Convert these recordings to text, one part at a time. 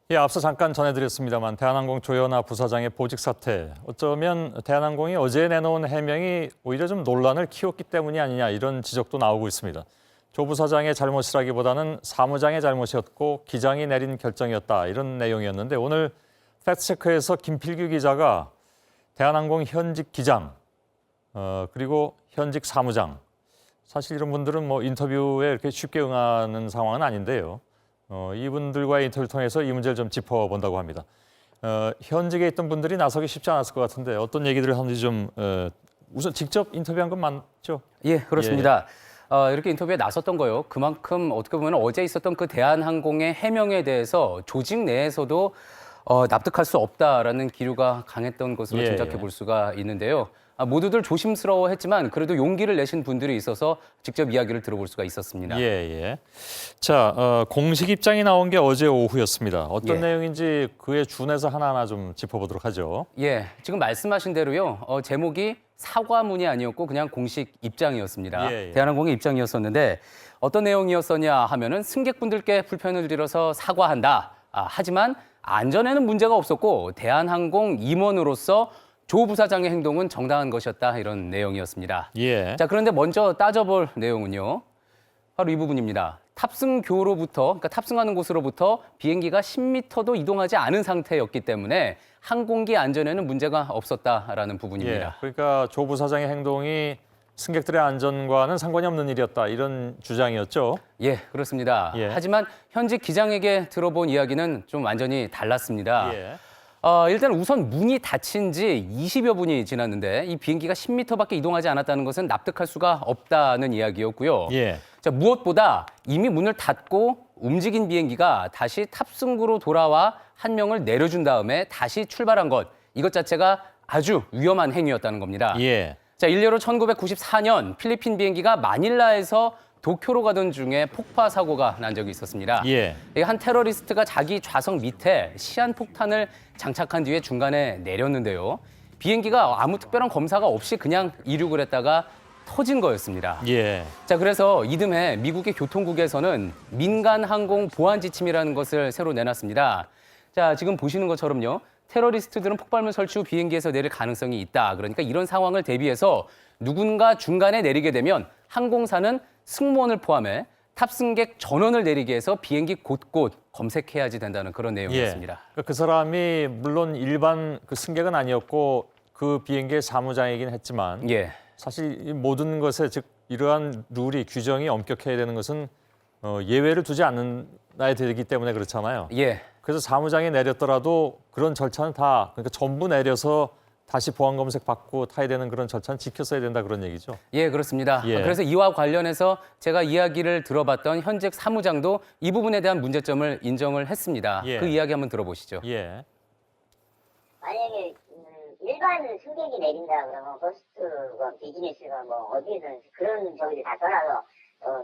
예, 앞서 잠깐 전해드렸습니다만 대한항공 조현아 부사장의 보직 사퇴, 어쩌면 대한항공이 어제 내놓은 해명이 오히려 좀 논란을 키웠기 때문이 아니냐 이런 지적도 나오고 있습니다. 조 부사장의 잘못이라기보다는 사무장의 잘못이었고 기장이 내린 결정이었다 이런 내용이었는데 오늘 팩트체크에서 김필규 기자가 대한항공 현직 기장 그리고 현직 사무장, 사실 이런 분들은 뭐 인터뷰에 이렇게 쉽게 응하는 상황은 아닌데요. 이분들과의 인터뷰를 통해서 이 문제를 좀 짚어본다고 합니다. 현직에 있던 분들이 나서기 쉽지 않았을 것 같은데 어떤 얘기들을 하는지 좀 우선 직접 인터뷰한 건 맞죠? 예, 그렇습니다. 이렇게 인터뷰에 나섰던 거요. 그만큼 어떻게 보면 어제 있었던 그 대한항공의 해명에 대해서 조직 내에서도 납득할 수 없다라는 기류가 강했던 것으로 짐작해 볼 수가 있는데요. 모두들 조심스러워했지만 그래도 용기를 내신 분들이 있어서 직접 이야기를 들어볼 수가 있었습니다. 예. 자, 공식 입장이 나온 게 어제 오후였습니다. 어떤 내용인지 그에 준해서 하나하나 좀 짚어보도록 하죠. 예, 지금 말씀하신 대로요. 제목이 사과문이 아니었고 그냥 공식 입장이었습니다. 대한항공의 입장이었었는데 어떤 내용이었었냐 하면은 승객분들께 불편을 드려서 사과한다. 하지만 안전에는 문제가 없었고 대한항공 임원으로서 조 부사장의 행동은 정당한 것이었다 이런 내용이었습니다. 자, 그런데 먼저 따져볼 내용은요. 바로 이 부분입니다. 탑승교로부터, 그러니까 탑승하는 곳으로부터 비행기가 10m도 이동하지 않은 상태였기 때문에 항공기 안전에는 문제가 없었다라는 부분입니다. 그러니까 조 부사장의 행동이 승객들의 안전과는 상관이 없는 일이었다 이런 주장이었죠. 예, 그렇습니다. 하지만 현직 기장에게 들어본 이야기는 좀 완전히 달랐습니다. 일단 우선 문이 닫힌 지 20여 분이 지났는데 이 비행기가 10m밖에 이동하지 않았다는 것은 납득할 수가 없다는 이야기였고요. 자, 무엇보다 이미 문을 닫고 움직인 비행기가 다시 탑승구로 돌아와 한 명을 내려준 다음에 다시 출발한 것, 이것 자체가 아주 위험한 행위였다는 겁니다. 자, 일례로 1994년 필리핀 비행기가 마닐라에서 도쿄로 가던 중에 폭파 사고가 난 적이 있었습니다. 한 테러리스트가 자기 좌석 밑에 시한폭탄을 장착한 뒤에 중간에 내렸는데요. 비행기가 아무 특별한 검사가 없이 그냥 이륙을 했다가 터진 거였습니다. 자, 그래서 이듬해 미국의 교통국에서는 민간 항공 보안 지침이라는 것을 새로 내놨습니다. 자, 지금 보시는 것처럼요. 테러리스트들은 폭발물 설치 후 비행기에서 내릴 가능성이 있다. 그러니까 이런 상황을 대비해서 누군가 중간에 내리게 되면 항공사는 승무원을 포함해 탑승객 전원을 내리게 해서 비행기 곳곳 검색해야지 된다는 그런 내용이었습니다. 그 사람이 물론 일반 그 승객은 아니었고 그 비행기의 사무장이긴 했지만 사실 이 모든 것에 즉 이러한 룰이 규정이 엄격해야 되는 것은 예외를 두지 않아야 되기 때문에 그렇잖아요. 그래서 사무장이 내렸더라도 그런 절차는 다 그러니까 전부 내려서 다시 보안 검색 받고 타야 되는 그런 절차는 지켰어야 된다 그런 얘기죠. 예, 그렇습니다. 그래서 이와 관련해서 제가 이야기를 들어봤던 현직 사무장도 이 부분에 대한 문제점을 인정을 했습니다. 그 이야기 한번 들어보시죠. 만약에 일반 승객이 내린다 그러면 버스트가 비즈니스가 뭐 어디든 그런 저기를 다 떠나서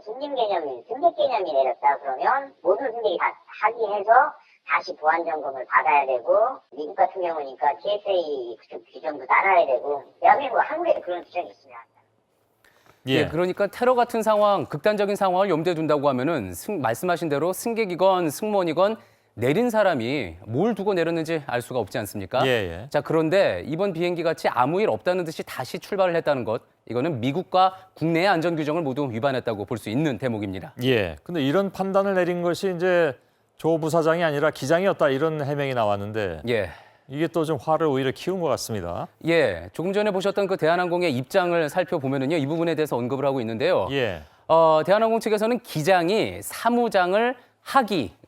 승객 개념이 내렸다 그러면 모든 승객이 다 합의해서 다시 보안 점검을 받아야 되고 미국 같은 경우니까 TSA 규정도 따라야 되고 대한민국 한국에도 그런 규정이 있습니다. 그러니까 테러 같은 상황, 극단적인 상황을 염두에 둔다고 하면은 말씀하신 대로 승객이건 승무원이건 내린 사람이 뭘 두고 내렸는지 알 수가 없지 않습니까? 자, 그런데 이번 비행기 같이 아무 일 없다는 듯이 다시 출발을 했다는 것, 이거는 미국과 국내의 안전 규정을 모두 위반했다고 볼 수 있는 대목입니다. 근데 이런 판단을 내린 것이 이제 조 부사장이 아니라 기장이었다 이런 해명이 나왔는데 이게 또 좀 화를 오히려 키운 것 같습니다. 조금 전에 보셨던 그 대한항공의 입장을 살펴보면은요, 이 부분에 대해서 언급을 하고 있는데요. 대한항공 측에서는 기장이 사무장을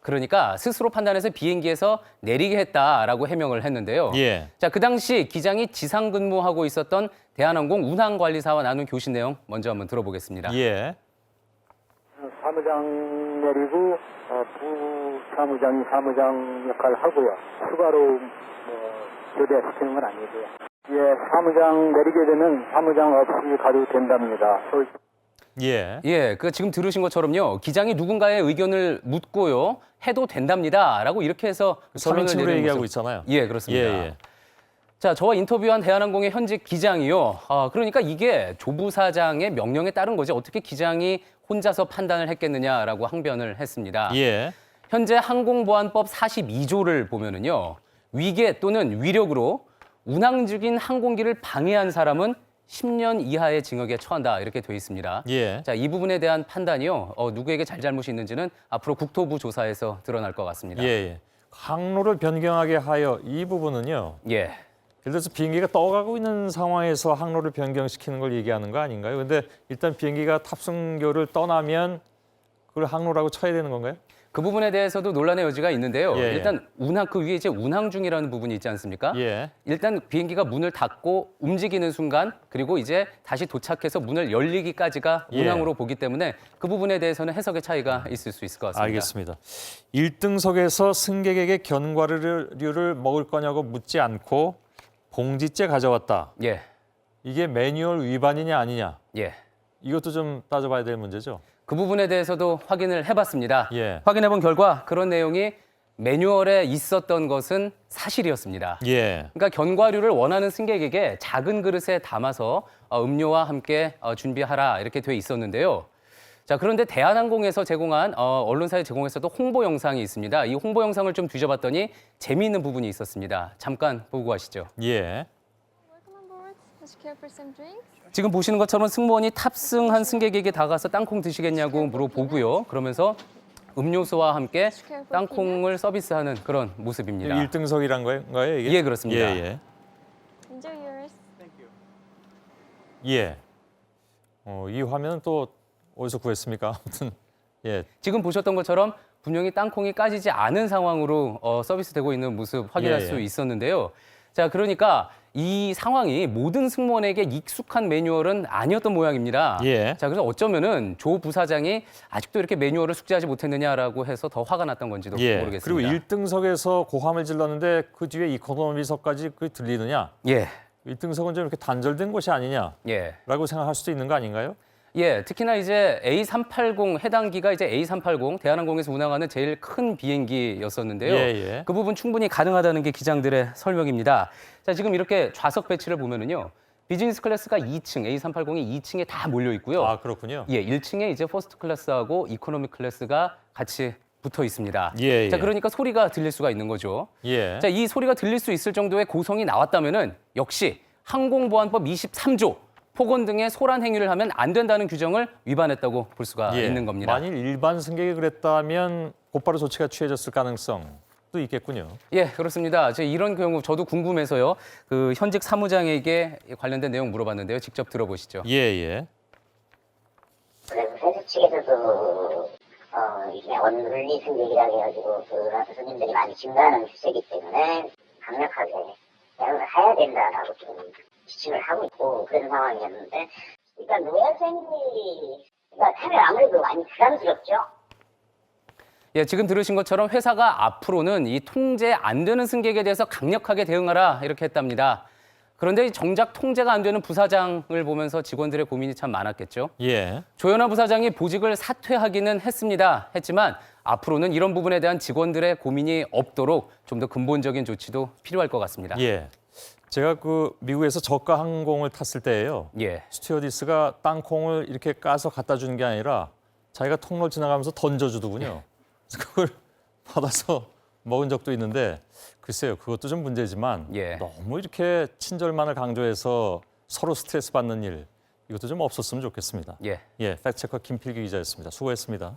그러니까 스스로 판단해서 비행기에서 내리게 했다라고 해명을 했는데요. 자, 그 당시 기장이 지상 근무하고 있었던 대한항공 운항관리사와 나눈 교신 내용 먼저 한번 들어보겠습니다. 사무장 내리고 부사무장이 사무장 역할을 하고요. 추가로 교대시키는 건 아니고요. 사무장 내리게 되면 사무장 없이 가도 된답니다. 그 지금 들으신 것처럼요. 기장이 누군가의 의견을 묻고요. 해도 된답니다라고 이렇게 해서 설명을 얘기하고 있잖아요. 그렇습니다. 자, 저와 인터뷰한 대한항공의 현직 기장이요. 그러니까 이게 조 부사장의 명령에 따른 거지 어떻게 기장이 혼자서 판단을 했겠느냐라고 항변을 했습니다. 현재 항공보안법 42조를 보면은요. 위계 또는 위력으로 운항 중인 항공기를 방해한 사람은 10년 이하의 징역에 처한다 이렇게 돼 있습니다. 예. 자, 이 부분에 대한 판단이요. 누구에게 잘잘못이 있는지는 앞으로 국토부 조사에서 드러날 것 같습니다. 예, 예. 항로를 변경하게 하여 이 부분은요. 예. 예를 들어서 비행기가 떠가고 있는 상황에서 항로를 변경시키는 걸 얘기하는 거 아닌가요? 근데 일단 비행기가 탑승교를 떠나면 그걸 항로라고 쳐야 되는 건가요? 그 부분에 대해서도 논란의 여지가 있는데요. 예, 예. 일단 운항 그 위에 이제 운항 중이라는 부분이 있지 않습니까? 예. 일단 비행기가 문을 닫고 움직이는 순간 그리고 이제 다시 도착해서 문을 열리기까지가 예. 운항으로 보기 때문에 그 부분에 대해서는 해석의 차이가 있을 수 있을 것 같습니다. 알겠습니다. 1등석에서 승객에게 견과류를 먹을 거냐고 묻지 않고 봉지째 가져왔다. 예. 이게 매뉴얼 위반이냐 아니냐. 예. 이것도 좀 따져봐야 될 문제죠. 그 부분에 대해서도 확인을 해봤습니다. 예. 확인해본 결과 그런 내용이 매뉴얼에 있었던 것은 사실이었습니다. 예. 그러니까 견과류를 원하는 승객에게 작은 그릇에 담아서 음료와 함께 준비하라 이렇게 돼 있었는데요. 자, 그런데 대한항공에서 제공한 언론사에 제공했었던 홍보 영상이 있습니다. 이 홍보 영상을 좀 뒤져봤더니 재미있는 부분이 있었습니다. 잠깐 보고 가시죠. 예. Welcome on board. Would you care for some drinks? 지금 보시는 것처럼 승무원이 탑승한 승객에게 다가서 땅콩 드시겠냐고 물어보고요. 그러면서 음료수와 함께 땅콩을 서비스하는 그런 모습입니다. 1등석이란 거예요, 이게? 예, 그렇습니다. 예, Enjoy yours. 예. 예. 이 화면은 또 어디서 구했습니까? 아무튼 예. 지금 보셨던 것처럼 분명히 땅콩이 까지지 않은 상황으로 서비스되고 있는 모습 확인할 예, 예. 수 있었는데요. 자, 그러니까 이 상황이 모든 승무원에게 익숙한 매뉴얼은 아니었던 모양입니다. 예. 자, 그래서 어쩌면은 조 부사장이 아직도 이렇게 매뉴얼을 숙지하지 못했느냐라고 해서 더 화가 났던 건지도 예. 모르겠습니다. 그리고 1등석에서 고함을 질렀는데 그 뒤에 이코노미석까지 그 들리느냐? 예, 1등석은 좀 이렇게 단절된 곳이 아니냐라고 예. 생각할 수도 있는 거 아닌가요? 예, 특히나 이제 A380 해당기가 이제 A380 대한항공에서 운항하는 제일 큰 비행기였었는데요. 예, 예. 그 부분 충분히 가능하다는 게 기장들의 설명입니다. 자, 지금 이렇게 좌석 배치를 보면은요. 비즈니스 클래스가 2층, A380이 2층에 다 몰려 있고요. 아, 그렇군요. 예, 1층에 이제 퍼스트 클래스하고 이코노미 클래스가 같이 붙어 있습니다. 예, 예. 자, 그러니까 소리가 들릴 수가 있는 거죠. 예. 자, 이 소리가 들릴 수 있을 정도의 고성이 나왔다면은 역시 항공보안법 23조 폭언 등의 소란 행위를 하면 안 된다는 규정을 위반했다고 볼 수가 예. 있는 겁니다. 만일 일반 승객이 그랬다면 곧바로 조치가 취해졌을 가능성도 있겠군요. 예, 그렇습니다. 이런 경우 저도 궁금해서요. 그 현직 사무장에게 관련된 내용 물어봤는데요. 직접 들어보시죠. 예, 예. 그래서 회사 측에서도 이게 언론리 승객이라 해가지고 그런 손님들이 많이 증가하는 추세이기 때문에 강력하게 대응을 해야 된다라고 좀 지침을 하고 있고 그런 상황이었는데 일단 노약생들이 하면 아무래도 많이 부담스럽죠. 예, 지금 들으신 것처럼 회사가 앞으로는 이 통제 안 되는 승객에 대해서 강력하게 대응하라 이렇게 했답니다. 그런데 정작 통제가 안 되는 부사장을 보면서 직원들의 고민이 참 많았겠죠. 예. 조현아 부사장이 보직을 사퇴하기는 했지만 앞으로는 이런 부분에 대한 직원들의 고민이 없도록 좀 더 근본적인 조치도 필요할 것 같습니다. 예. 제가 그 미국에서 저가 항공을 탔을 때예요. 예. 스튜어디스가 땅콩을 이렇게 까서 갖다 주는 게 아니라 자기가 통로 지나가면서 던져주더군요. 그래서 그걸 받아서 먹은 적도 있는데 글쎄요, 그것도 좀 문제지만 예. 너무 이렇게 친절만을 강조해서 서로 스트레스 받는 일 이것도 좀 없었으면 좋겠습니다. 예. 예, 팩트체커 김필기 기자였습니다. 수고했습니다.